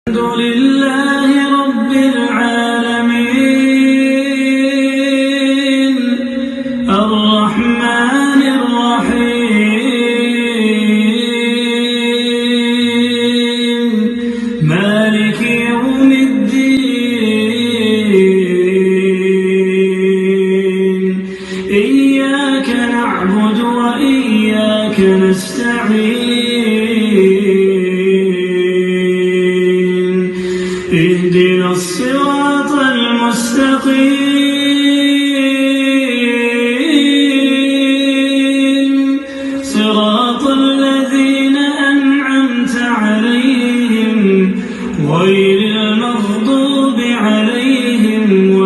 الحمد لله رب العالمين الرحمن الرحيم مالك يوم الدين إياك نعبد وإياك نستعين اهدنا الصراط المستقيم صراط الذين أنعمت عليهم غير المغضوب عليهم